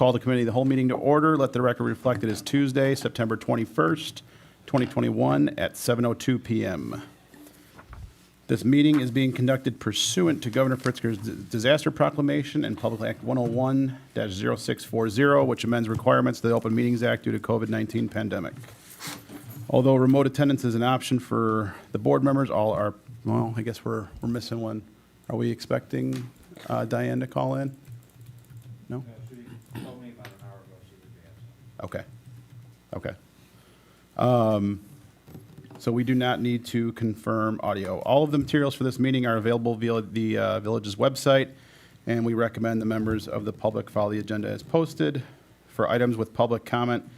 Call the committee the whole meeting to order. Let the record reflect it is Tuesday, September 21st, 2021 at 7:02 p.m. This meeting is being conducted pursuant to Governor Pritzker's Disaster Proclamation and Public Act 101-0640, which amends requirements of the Open Meetings Act due to COVID-19 pandemic. Although remote attendance is an option for the board members, all are, well, I guess we're missing one. Are we expecting Diane to call in? No? She told me about an hour ago she would be absent. Okay. So we do not need to confirm audio. All of the materials for this meeting are available via the village's website, and we recommend the members of the public follow the agenda as posted. For items with public comment,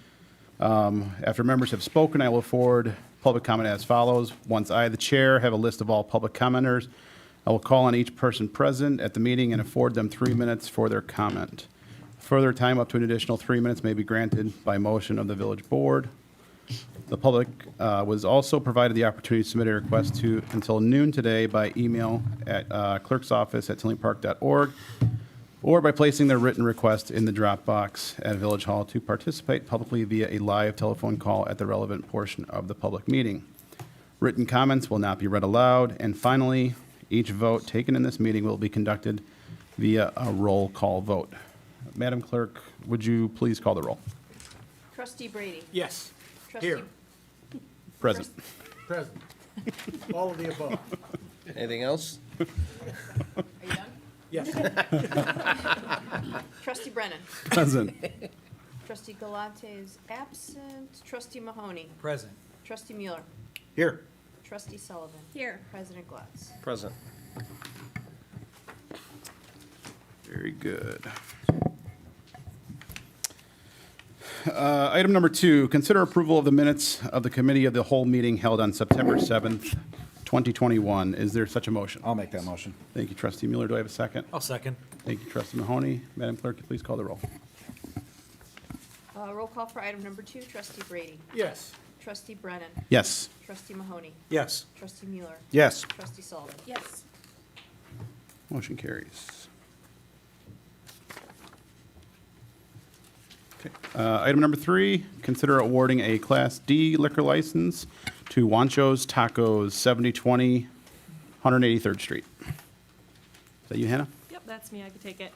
after members have spoken, I will forward public comment as follows. Once I, the chair, have a list of all public commenters, I will call on each person present at the meeting and afford them 3 minutes for their comment. Further time up to an additional 3 minutes may be granted by motion of the village board. The public was also provided the opportunity to submit a request until noon today by email at clerksoffice@tinleypark.org or by placing their written request in the drop box at Village Hall to participate publicly via a live telephone call at the relevant portion of the public meeting. Written comments will not be read aloud. And finally, each vote taken in this meeting will be conducted via a roll call vote. Madam Clerk, would you please call the roll? Trustee Brady. Yes. Trustee- Here. Present. Present. All of the above. Anything else? Are you done? Yes. Trustee Brennan. Present. Trustee Galante is absent. Trustee Mahoney. Present. Trustee Mueller. Here. Trustee Sullivan. Here. President Glatz. Present. Very good. Item number 2, consider approval of the minutes of the committee of the whole meeting held on September 7th, 2021. Is there such a motion? I'll make that motion. Thank you, Trustee Mueller. Do I have a second? I'll second. Thank you, Trustee Mahoney. Madam Clerk, please call the roll. Roll call for item number 2. Trustee Brady. Yes. Trustee Brennan. Yes. Trustee Mahoney. Yes. Trustee Mueller. Yes. Trustee Sullivan. Yes. Motion carries. Okay. Item number 3, consider awarding a Class D liquor license to Wancho's Tacos, 7020 183rd Street. Is that you, Hannah? Yep, that's me. I could take it.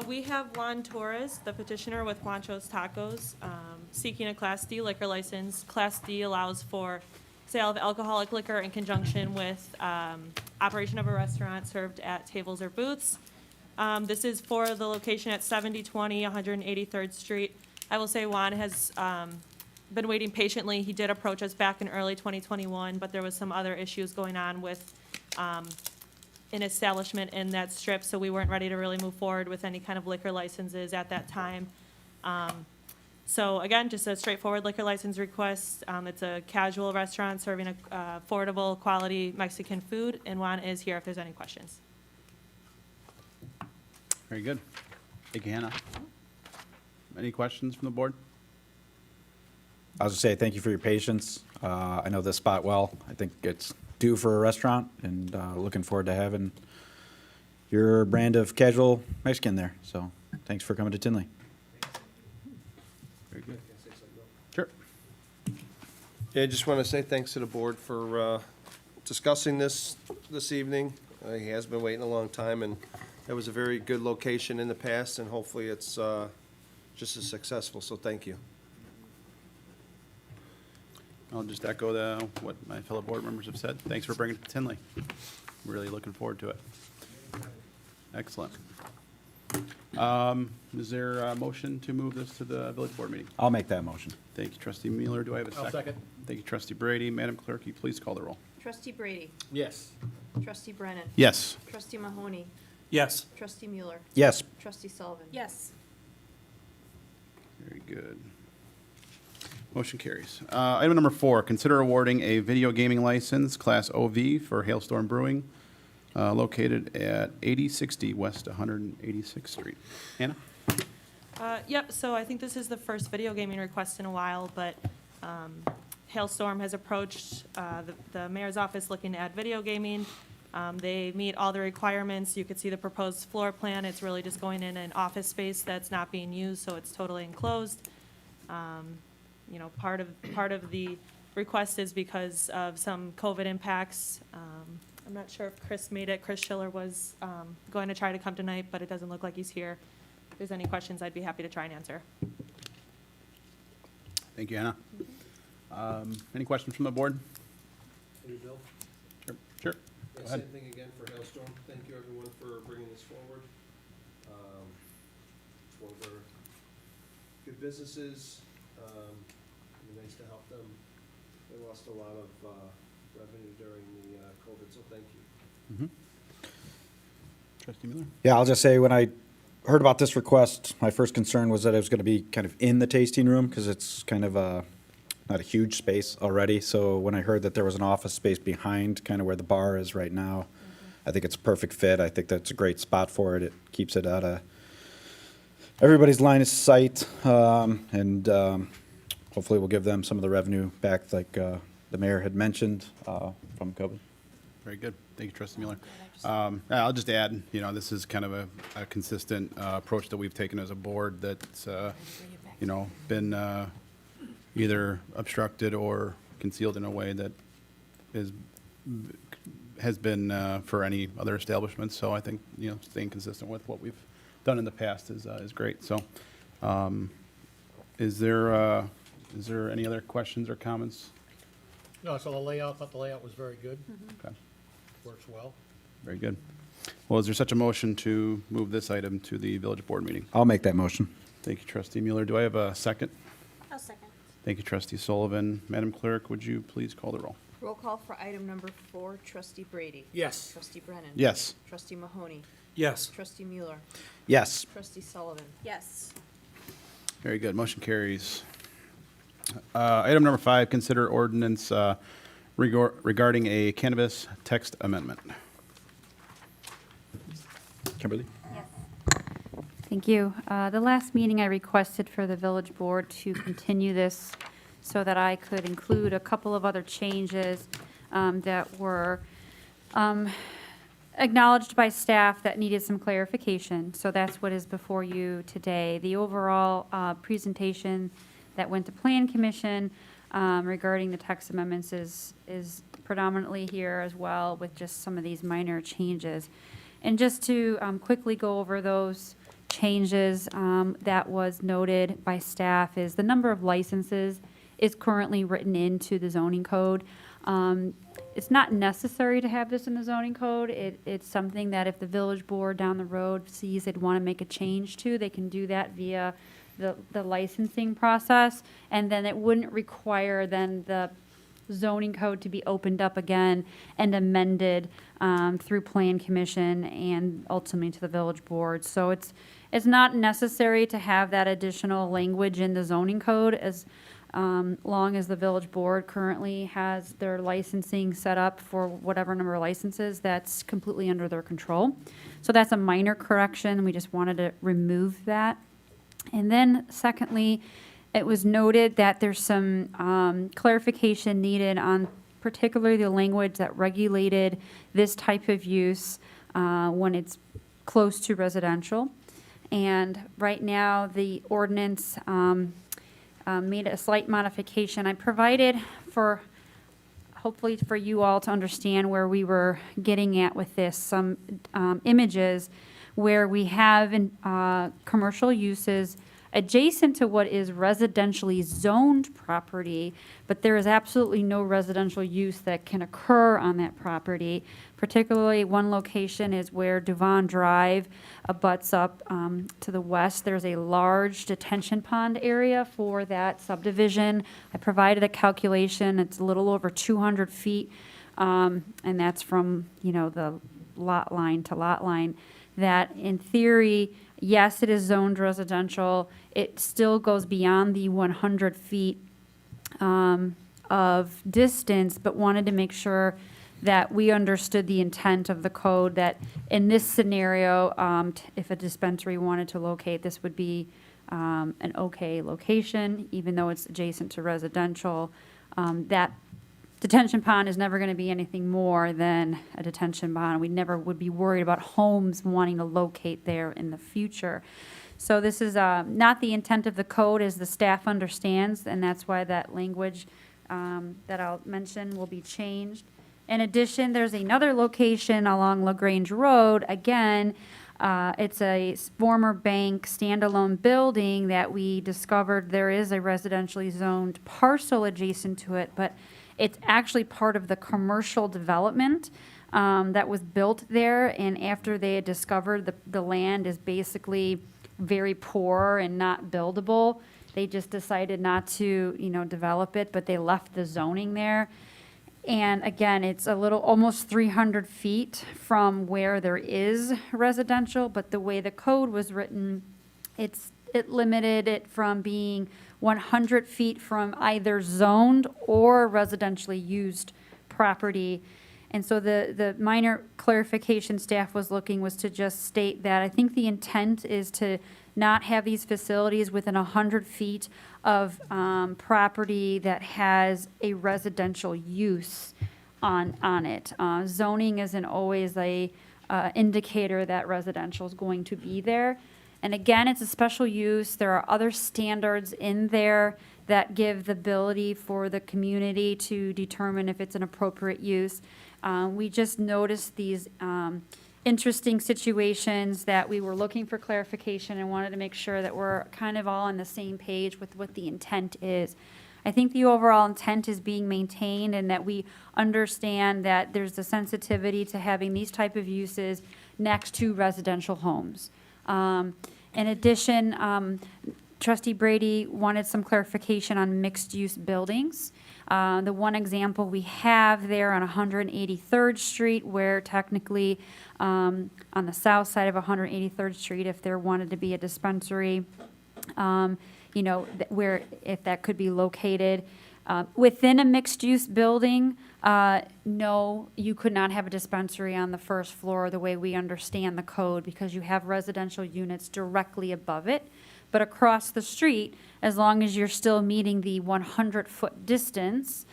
We have Juan Torres, the petitioner with Juancho's Tacos, seeking a Class D liquor license. Class D allows for sale of alcoholic liquor in conjunction with operation of a restaurant served at tables or booths. This is for the location at 7020 183rd Street. I will say Juan has been waiting patiently. He did approach us back in early 2021, but there was some other issues going on with an establishment in that strip, so we weren't ready to really move forward with any kind of liquor licenses at that time. So again, just a straightforward liquor license request. It's a casual restaurant serving affordable, quality Mexican food, and Juan is here if there's any questions. Very good. Thank you, Hannah. Any questions from the board? I'll just say thank you for your patience. I know this spot well. I think it's due for a restaurant, and looking forward to having your brand of casual Mexican there. So thanks for coming to Tinley. Very good. Sure. Yeah, I just want to say thanks to the board for discussing this evening. He has been waiting a long time, and it was a very good location in the past, and hopefully it's just as successful, so thank you. I'll just echo what my fellow board members have said. Thanks for bringing it to Tinley. Really looking forward to it. Excellent. Is there a motion to move this to the village board meeting? I'll make that motion. Thank you, Trustee Mueller. Do I have a second? I'll second. Thank you, Trustee Brady. Madam Clerk, will you please call the roll? Trustee Brady. Yes. Trustee Brennan. Yes. Trustee Mahoney. Yes. Trustee Mueller. Yes. Trustee Sullivan. Yes. Very good. Motion carries. Item number 4, consider awarding a video gaming license, Class OV, for Hailstorm Brewing, located at 8060 West 186th Street. Hannah? Yep, so I think this is the first video gaming request in a while, but Hailstorm has approached the mayor's office looking to add video gaming. They meet all the requirements. You could see the proposed floor plan. It's really just going in an office space that's not being used, so it's totally enclosed. You know, part of the request is because of some COVID impacts. I'm not sure if Chris made it. Chris Schiller was going to try to come tonight, but it doesn't look like he's here. If there's any questions, I'd be happy to try and answer. Thank you, Hannah. Any questions from the board? Hey, Bill? Sure. Sure. Yeah, Go ahead. same thing again for Hailstorm. Thank you, everyone, for bringing this forward. It's one of our good businesses. It'd be nice to help them. They lost a lot of revenue during the COVID, so thank you. Trustee Miller? Yeah, I'll just say, when I heard about this request, my first concern was that it was going to be kind of in the tasting room, because it's kind of not a huge space already. So when I heard that there was an office space behind kind of where the bar is right now, I think it's a perfect fit. I think that's a great spot for it. It keeps it out of everybody's line of sight, and hopefully we'll give them some of the revenue back, like the mayor had mentioned, from COVID. Very good. Thank you, Trustee Mueller. I'll just add, you know, this is kind of a consistent approach that we've taken as a board that's, you know, been either obstructed or concealed in a way that has been for any other establishments. So I think, you know, staying consistent with what we've done in the past is great. So is there any other questions or comments? No, so the layout, thought the layout was very good, Okay. works well. Very good. Well, is there such a motion to move this item to the village board meeting? I'll make that motion. Thank you, Trustee Mueller. Do I have a second? I'll second. Thank you, Trustee Sullivan. Madam Clerk, would you please call the roll? Roll call for item number 4, Trustee Brady. Yes. Trustee Brennan. Yes. Trustee Mahoney. Yes. Trustee Mueller. Yes. Trustee Sullivan. Yes. Very good. Motion carries. Item number 5, consider ordinance regarding a cannabis text amendment. Kimberly? Thank you. The last meeting, I requested for the village board to continue this so that I could include a couple of other changes that were acknowledged by staff that needed some clarification. So that's what is before you today. The overall presentation that went to Plan Commission regarding the text amendments is predominantly here as well, with just some of these minor changes. And just to quickly go over those changes that was noted by staff is the number of licenses is currently written into the zoning code. It's not necessary to have this in the zoning code. It's something that if the village board down the road sees they'd want to make a change to, they can do that via the licensing process, and then it wouldn't require then the zoning code to be opened up again and amended through Plan Commission and ultimately to the village board. So it's not necessary to have that additional language in the zoning code as long as the village board currently has their licensing set up for whatever number of licenses that's completely under their control. So that's a minor correction. We just wanted to remove that. And then secondly, it was noted that there's some clarification needed on particularly the language that regulated this type of use when it's close to residential. And right now, the ordinance made a slight modification. I provided for, hopefully for you all to understand where we were getting at with this, some images where we have commercial uses adjacent to what is residentially zoned property, but there is absolutely no residential use that can occur on that property. Particularly, one location is where Devon Drive abuts up to the west. There's a large detention pond area for that subdivision. I provided a calculation. It's a little over 200 feet, and that's from, the lot line to lot line. That in theory, yes, it is zoned residential. It still goes beyond the 100 feet of distance, but wanted to make sure that we understood the intent of the code, that in this scenario, if a dispensary wanted to locate, this would be an okay location, even though it's adjacent to residential. That detention pond is never going to be anything more than a detention pond. We never would be worried about homes wanting to locate there in the future. So this is not the intent of the code, as the staff understands, and that's why that language that I'll mention will be changed. In addition, there's another location along LaGrange Road. Again, it's a former bank standalone building that we discovered there is a residentially zoned parcel adjacent to it, but it's actually part of the commercial development that was built there. And after they had discovered the land is basically very poor and not buildable, they just decided not to, develop it, but they left the zoning there. And again, it's a little, almost 300 feet from where there is residential, but the way the code was written, it limited it from being 100 feet from either zoned or residentially used property. And so the minor clarification staff was looking was to just state that I think the intent is to not have these facilities within 100 feet of property that has a residential use on it. Zoning isn't always a indicator that residential is going to be there. And again, it's a special use. There are other standards in there that give the ability for the community to determine if it's an appropriate use. We just noticed these interesting situations that we were looking for clarification and wanted to make sure that we're kind of all on the same page with what the intent is. I think the overall intent is being maintained and that we understand that there's a sensitivity to having these type of uses next to residential homes. In addition, Trustee Brady wanted some clarification on mixed-use buildings. The one example we have there on 183rd Street, where technically on the south side of 183rd Street, if there wanted to be a dispensary, where if that could be located within a mixed-use building, no, you could not have a dispensary on the first floor the way we understand the code, because you have residential units directly above it. But across the street, as long as you're still meeting the 100-foot distance,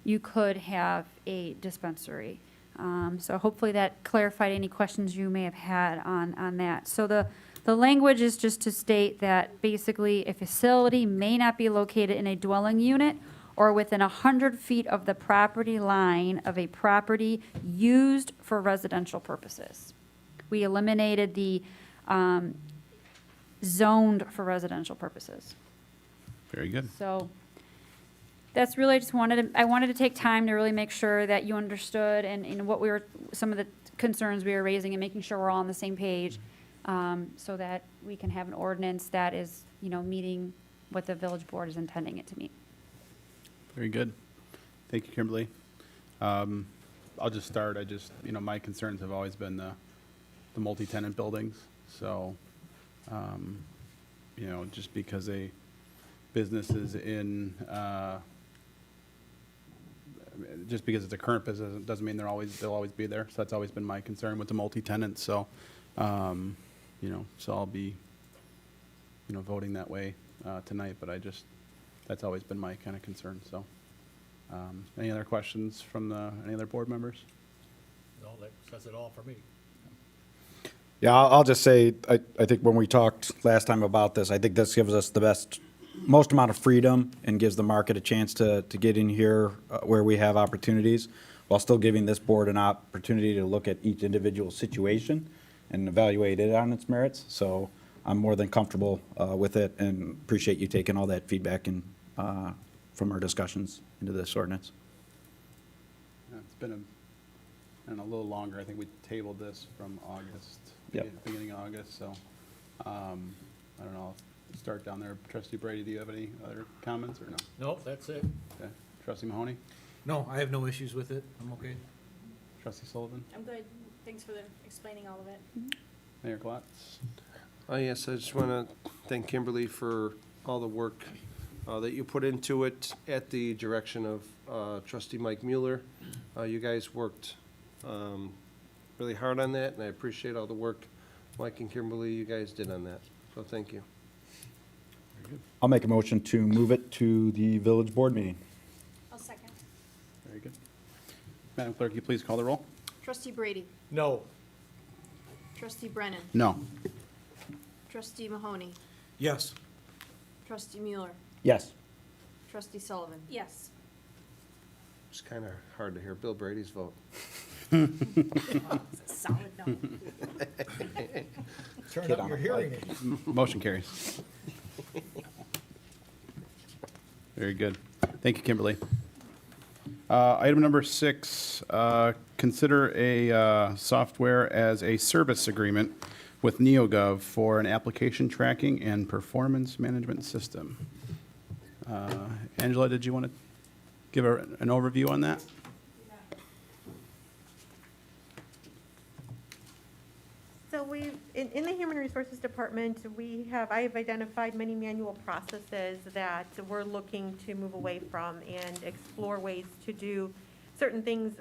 you could have a dispensary. So hopefully that clarified any questions you may have had on that. So the language is just to state that basically a facility may not be located in a dwelling unit or within 100 feet of the property line of a property used for residential purposes. We eliminated the zoned for residential purposes. Very good. So that's really, I wanted to take time to really make sure that you understood and what some of the concerns we were raising and making sure we're all on the same page, so that we can have an ordinance that is, meeting what the village board is intending it to meet. Very good. Thank you, Kimberly. I'll just start. My concerns have always been the multi-tenant buildings. So, just because a business is just because it's a current business doesn't mean they'll always be there. So that's always been my concern with the multi-tenant. So, so I'll be, voting that way tonight. But that's always been my kind of concern. So, any other questions from any other board members? No, that says it all for me. Yeah, I'll just say, I think when we talked last time about this, I think this gives us the most amount of freedom and gives the market a chance to get in here where we have opportunities, while still giving this board an opportunity to look at each individual situation and evaluate it on its merits. So I'm more than comfortable with it and appreciate you taking all that feedback and from our discussions into this ordinance. It's been a little longer. I think we tabled this from August. Yep. Beginning of August, so, I don't know, I'll start down there. Trustee Brady, do you have any other comments, or no? Nope, that's it. Okay. Trustee Mahoney? No, I have no issues with it. I'm okay. Trustee Sullivan? I'm good. Thanks for explaining all of it. Mayor Glatz? Yes, I just want to thank Kimberly for all the work that you put into it at the direction of Trustee Mike Mueller. You guys worked really hard on that, and I appreciate all the work Mike and Kimberly, you guys did on that. So thank you. I'll make a motion to move it to the village board meeting. I'll second. Madam Clerk, you please call the roll? Trustee Brady. No. Trustee Brennan. No. Trustee Mahoney. Yes. Trustee Mueller. Yes. Trustee Sullivan. Yes. It's kind of hard to hear Bill Brady's vote. Solid no. Turn up your hearing aid. Motion carries. Very good. Thank you, Kimberly. Item number 6, consider a software as a service agreement with NeoGov for an application tracking and performance management system. Angela, did you want to give an overview on that? So in the Human Resources Department, I have identified many manual processes that we're looking to move away from and explore ways to do certain things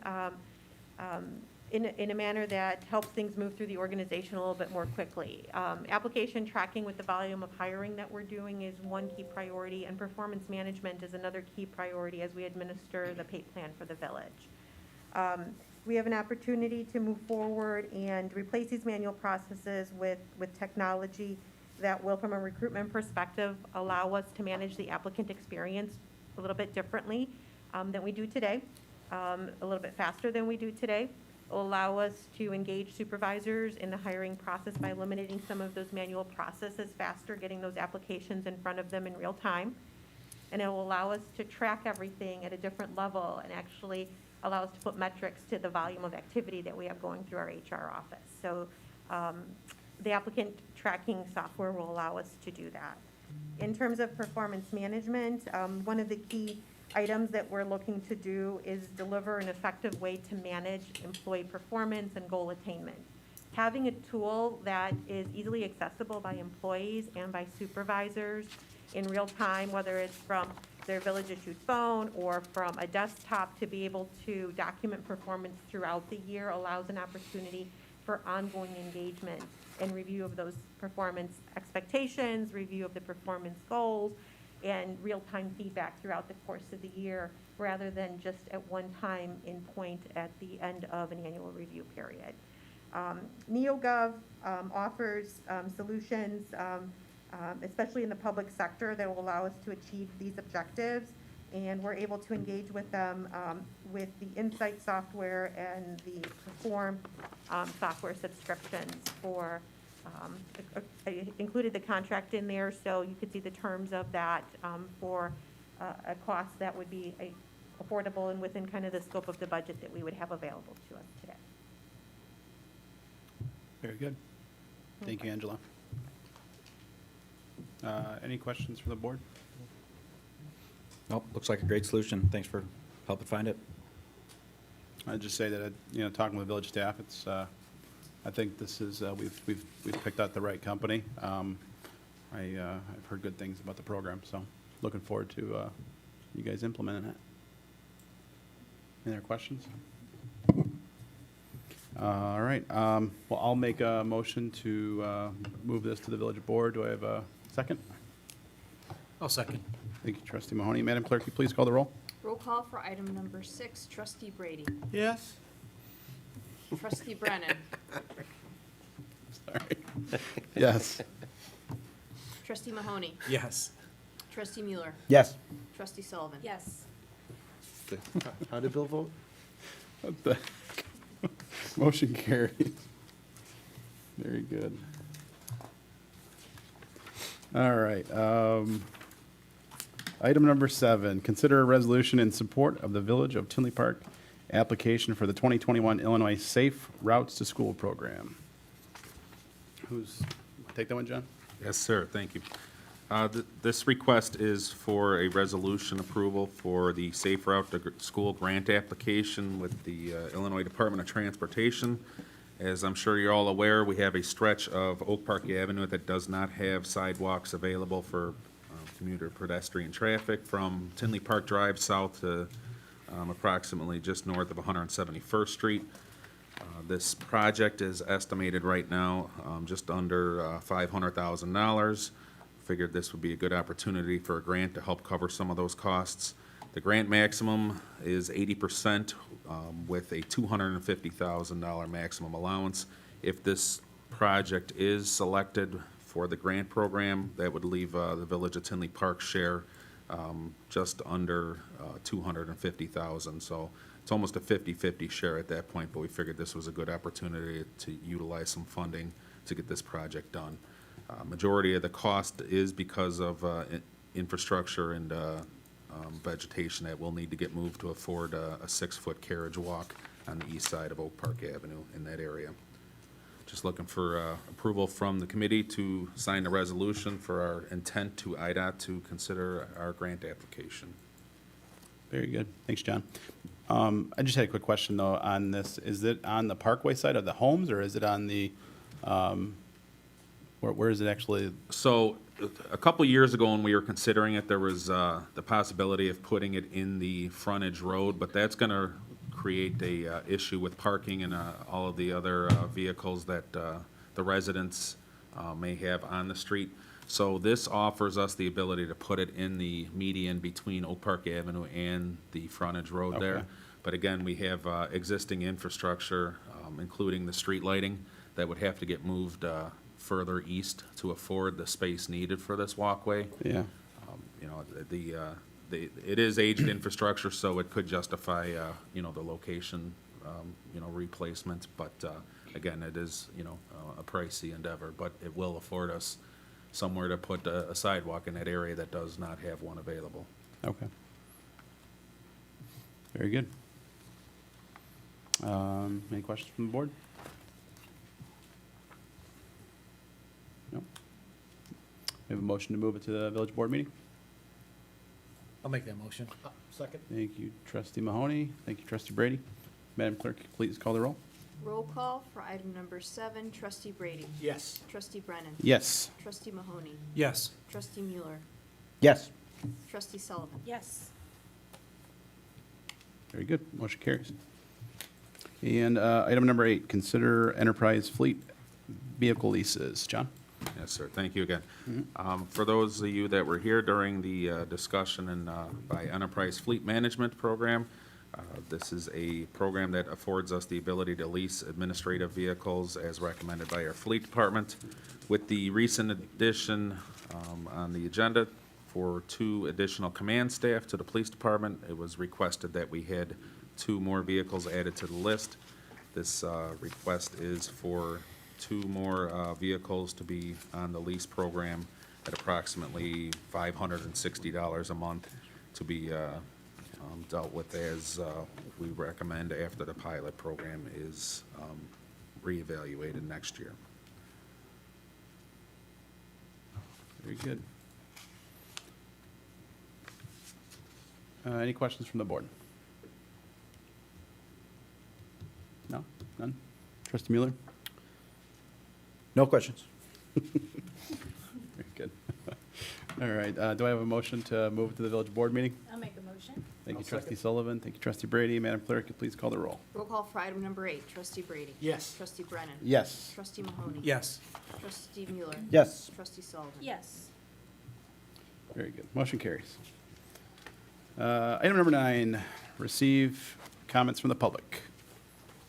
in a manner that helps things move through the organization a little bit more quickly. Application tracking with the volume of hiring that we're doing is one key priority, and performance management is another key priority as we administer the pay plan for the village. We have an opportunity to move forward and replace these manual processes with technology that will, from a recruitment perspective, allow us to manage the applicant experience a little bit differently than we do today, a little bit faster than we do today. It will allow us to engage supervisors in the hiring process by eliminating some of those manual processes faster, getting those applications in front of them in real time. And it will allow us to track everything at a different level and actually allow us to put metrics to the volume of activity that we have going through our HR office. So the applicant tracking software will allow us to do that. In terms of performance management, one of the key items that we're looking to do is deliver an effective way to manage employee performance and goal attainment. Having a tool that is easily accessible by employees and by supervisors in real time, whether it's from their village-issued phone or from a desktop, to be able to document performance throughout the year allows an opportunity for ongoing engagement and review of those performance expectations, review of the performance goals, and real-time feedback throughout the course of the year, rather than just at one time in point at the end of an annual review period. NeoGov offers solutions, especially in the public sector, that will allow us to achieve these objectives, and we're able to engage with them with the Insight software and the Perform software subscriptions for, I included the contract in there so you could see the terms of that for a cost that would be affordable and within kind of the scope of the budget that we would have available to us today. Very good. Thank you, Angela. Any questions from the board? Nope, looks like a great solution. Thanks for helping find it. I'd just say that, talking with village staff, it's, I think this is, we've picked out the right company. I've heard good things about the program, so looking forward to you guys implementing it. Any other questions? All right, well, I'll make a motion to move this to the village board. Do I have a second? I'll second. Thank you, Trustee Mahoney. Madam Clerk, you please call the roll? Roll call for item number 6, Trustee Brady. Yes. Trustee Brennan. Sorry. Yes. Trustee Mahoney. Yes. Trustee Mueller. Yes. Trustee Sullivan. Yes. How did Bill vote? What the heck? Motion carries. Very good. All right. Item number 7, consider a resolution in support of the Village of Tinley Park application for the 2021 Illinois Safe Routes to School program. Take that one, John? Yes, sir, thank you. This request is for a resolution approval for the Safe Route to School grant application with the Illinois Department of Transportation. As I'm sure you're all aware, we have a stretch of Oak Park Avenue that does not have sidewalks available for commuter pedestrian traffic from Tinley Park Drive south to approximately just north of 171st Street. This project is estimated right now just under $500,000. Figured this would be a good opportunity for a grant to help cover some of those costs. The grant maximum is 80% with a $250,000 maximum allowance. If this project is selected for the grant program, that would leave the Village of Tinley Park share just under $250,000. So it's almost a 50-50 share at that point, but we figured this was a good opportunity to utilize some funding to get this project done. Majority of the cost is because of infrastructure and vegetation that will need to get moved to afford a 6-foot carriage walk on the east side of Oak Park Avenue in that area. Just looking for approval from the committee to sign the resolution for our intent to IDOT to consider our grant application. Very good. Thanks, John. I just had a quick question, though, on this. Is it on the Parkway side of the homes, or is it on the, where is it actually? So a couple years ago, when we were considering it, there was the possibility of putting it in the frontage road, but that's going to create a issue with parking and all of the other vehicles that the residents may have on the street. So this offers us the ability to put it in the median between Oak Park Avenue and the frontage road there. Okay. But again, we have existing infrastructure, including the street lighting, that would have to get moved further east to afford the space needed for this walkway. Yeah. You know, it is aged infrastructure, so it could justify, you know, the location, you know, replacement. But again, it is, you know, a pricey endeavor, but it will afford us somewhere to put a sidewalk in that area that does not have one available. Okay. Very good. Any questions from the board? No? We have a motion to move it to the village board meeting. I'll make that motion. Second. Thank you, trustee Mahoney. Thank you, trustee Brady. Madam Clerk, please call the roll. Roll call for item number 7, trustee Brady. Yes. Trustee Brennan. Yes. Trustee Mahoney. Yes. Trustee Mueller. Yes. Trustee Sullivan. Yes. Very good. Motion carries. And item number 8, consider enterprise fleet vehicle leases. John? Yes, sir. Thank you again. For those of you that were here during the discussion and by Enterprise Fleet Management Program, this is a program that affords us the ability to lease administrative vehicles as recommended by our fleet department. With the recent addition on the agenda for 2 additional command staff to the police department, it was requested that we had 2 more vehicles added to the list. This request is for 2 more vehicles to be on the lease program at approximately $560 a month to be dealt with as we recommend after the pilot program is reevaluated next year. Very good. Any questions from the board? No? None? Trustee Mueller? No questions. Very good. All right, do I have a motion to move to the village board meeting? I'll make a motion. Thank you, trustee Sullivan. Thank you, trustee Brady. Madam Clerk, please call the roll. Roll call for item number 8, trustee Brady. Yes. Trustee Brennan. Yes. Trustee Mahoney. Yes. Trustee Mueller. Yes. Trustee Sullivan. Yes. Very good. Motion carries. Item number 9, receive comments from the public.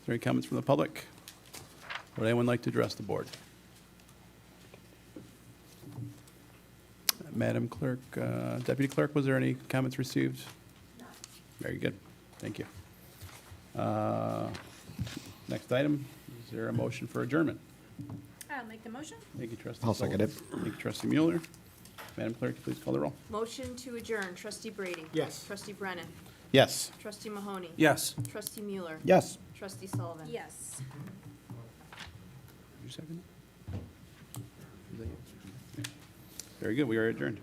Is there any comments from the public? Would anyone like to address the board? Madam Clerk, Deputy Clerk, was there any comments received? No. Very good. Thank you. Next item, is there a motion for adjournment? I'll make the motion. Thank you, trustee. I'll second it. Sullivan. Thank you, trustee Mueller. Madam Clerk, please call the roll. Motion to adjourn, trustee Brady. Yes. Trustee Brennan. Yes. Trustee Mahoney. Yes. Trustee Mueller. Yes. Trustee Sullivan. Yes. Did you second it? Very good. We are adjourned.